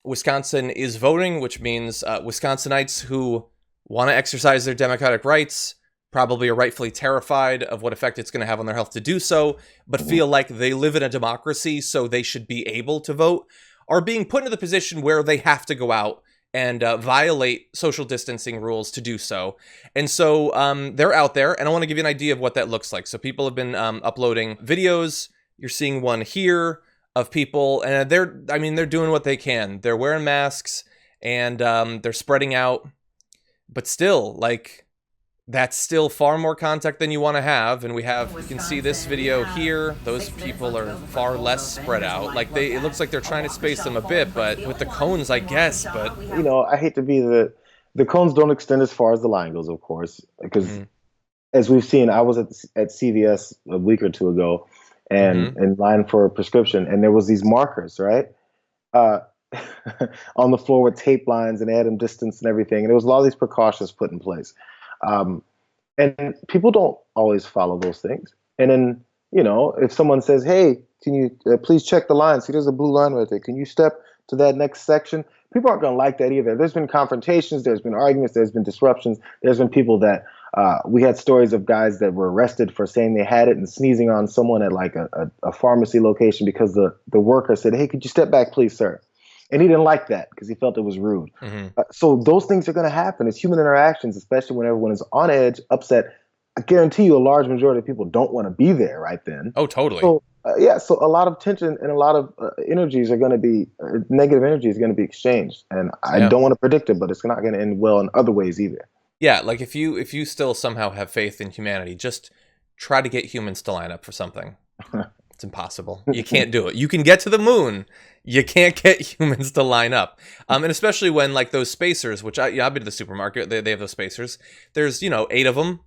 Wisconsin is voting, which means Wisconsinites who want to exercise their democratic rights probably are rightfully terrified of what effect it's going to have on their health to do so, but feel like they live in a democracy, so they should be able to vote, are being put into the position where they have to go out and violate social distancing rules to do so. And so they're out there, and I want to give you an idea of what that looks like. So people have been uploading videos. You're seeing one here of people, and they're doing what they can. They're wearing masks, and they're spreading out. But still, like, that's still far more contact than you want to have. And you can see this video here. Those people are far less spread out. Like it looks like they're trying to space them a bit, but with the cones, I guess. But You know, I hate to be the cones don't extend as far as the line goes, of course, because as we've seen, I was at CVS a week or two ago, and in line for a prescription, and there was these markers, right? On the floor with tape lines, and they had them distance and everything. And there was a lot of these precautions put in place. And people don't always follow those things. And then, you know, if someone says, hey, can you please check the line? See, there's a blue line right there. Can you step to that next section? People aren't going to like that either. There's been confrontations. There's been arguments. There's been disruptions. There's been people that we had stories of guys that were arrested for saying they had it and sneezing on someone at like a pharmacy location because the worker said, hey, could you step back, please, sir? And he didn't like that because he felt it was rude. So those things are going to happen. It's human interactions, especially when everyone is on edge, upset. I guarantee you a large majority of people don't want to be there right then. Oh, totally. So, so a lot of tension and a lot of energies are going to be, negative energy is going to be exchanged. And I don't want to predict it, but it's not going to end well in other ways either. Yeah, like if you still somehow have faith in humanity, just try to get humans to line up for something. It's impossible. You can't do it. You can get to the moon. You can't get humans to line up. And especially when like those spacers, which I've been to the supermarket, they have those spacers. There's, 8 of them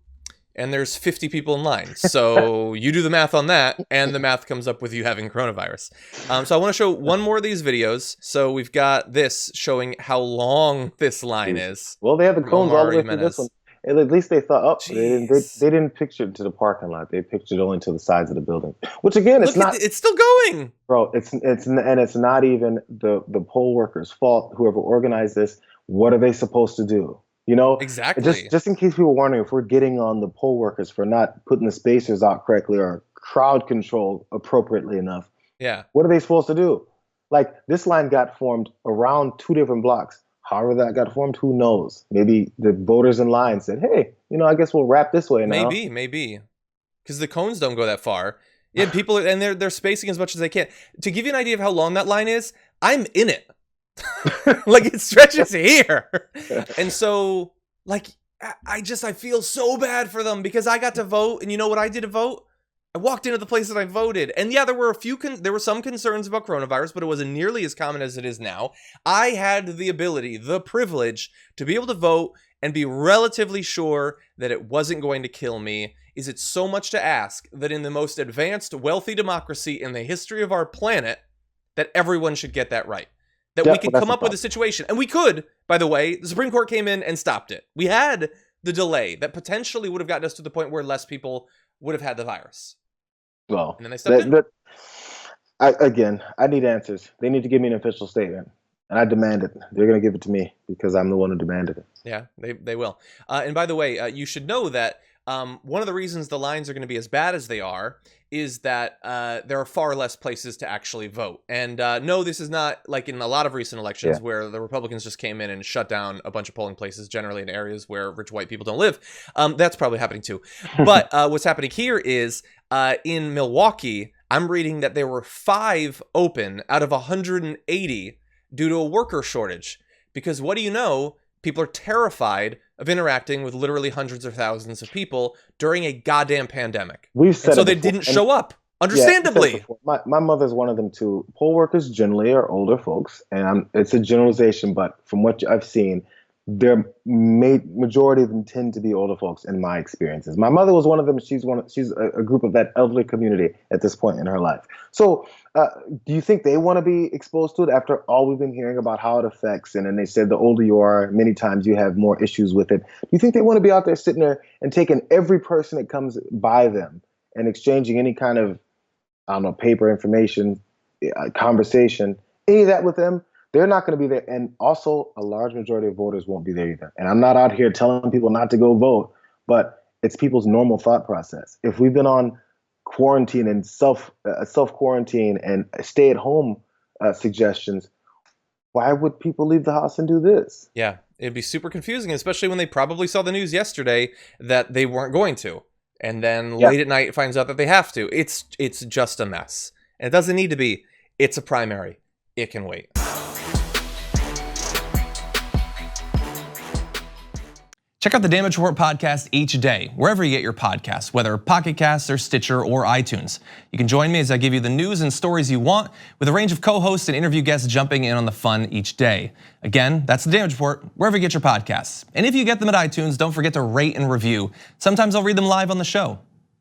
and there's 50 people in line. So you do the math on that and the math comes up with you having coronavirus. So I want to show one more of these videos. So we've got this showing how long this line is. Well, they have the cones all the way through this one. And at least they thought, they didn't picture it to the parking lot. They pictured only to the sides of the building. Which again, it's still going, bro. It's not even the poll workers' fault. Whoever organized this, what are they supposed to do? Exactly. Just in case people were wondering, if we're getting on the poll workers for not putting the spacers out correctly or crowd control appropriately enough. Yeah. What are they supposed to do? Like this line got formed around 2 different blocks. However that got formed, who knows? Maybe the voters in line said, hey, I guess we'll wrap this way now. Maybe. Because the cones don't go that far. Yeah, people, and they're spacing as much as they can. To give you an idea of how long that line is, I'm in it. Like, it stretches here. And so, like, I feel so bad for them because I got to vote, and you know what I did to vote? I walked into the place that I voted, and yeah, there were some concerns about coronavirus, but it wasn't nearly as common as it is now. I had the ability, the privilege to be able to vote and be relatively sure that it wasn't going to kill me. Is it so much to ask that in the most advanced, wealthy democracy in the history of our planet, that everyone should get that right? That we could come up with a situation, and we could, by the way, the Supreme Court came in and stopped it. We had the delay that potentially would have gotten us to the point where less people would have had the virus. Well, and then they stepped in. I need answers. They need to give me an official statement, and I demand it. They're going to give it to me because I'm the one who demanded it. Yeah, they will. And by the way, you should know that one of the reasons the lines are going to be as bad as they are is that there are far less places to actually vote. And no, this is not like in a lot of recent elections where the Republicans just came in and shut down a bunch of polling places, generally in areas where rich white people don't live. That's probably happening too. But what's happening here is in Milwaukee, I'm reading that there were 5 open out of 180 due to a worker shortage. Because what do you know? People are terrified of interacting with literally hundreds of thousands of people during a goddamn pandemic. So they didn't show up, understandably. My mother's one of them too. Poll workers generally are older folks, and it's a generalization, but from what I've seen, their majority of them tend to be older folks in my experiences. My mother was one of them. She's a group of that elderly community at this point in her life. So do you think they want to be exposed to it after all we've been hearing about how it affects? And then they said the older you are, many times you have more issues with it. Do you think they want to be out there sitting there and taking every person that comes by them and exchanging any kind of, I don't know, paper information, conversation, any of that with them? they're not going to be there. And also, a large majority of voters won't be there either. And I'm not out here telling people not to go vote, but it's people's normal thought process. If we've been on quarantine and self quarantine and stay at home suggestions, why would people leave the house and do this? Yeah, it'd be super confusing, especially when they probably saw the news yesterday that they weren't going to. And then late at night it finds out that they have to. It's just a mess. And it doesn't need to be. It's a primary. It can wait. Check out the Damage Report podcast each day, wherever you get your podcasts, whether Pocket Casts or Stitcher or iTunes. You can join me as I give you the news and stories you want, with a range of co-hosts and interview guests jumping in on the fun each day. Again, that's the Damage Report, wherever you get your podcasts. And if you get them at iTunes, don't forget to rate and review. Sometimes I'll read them live on the show.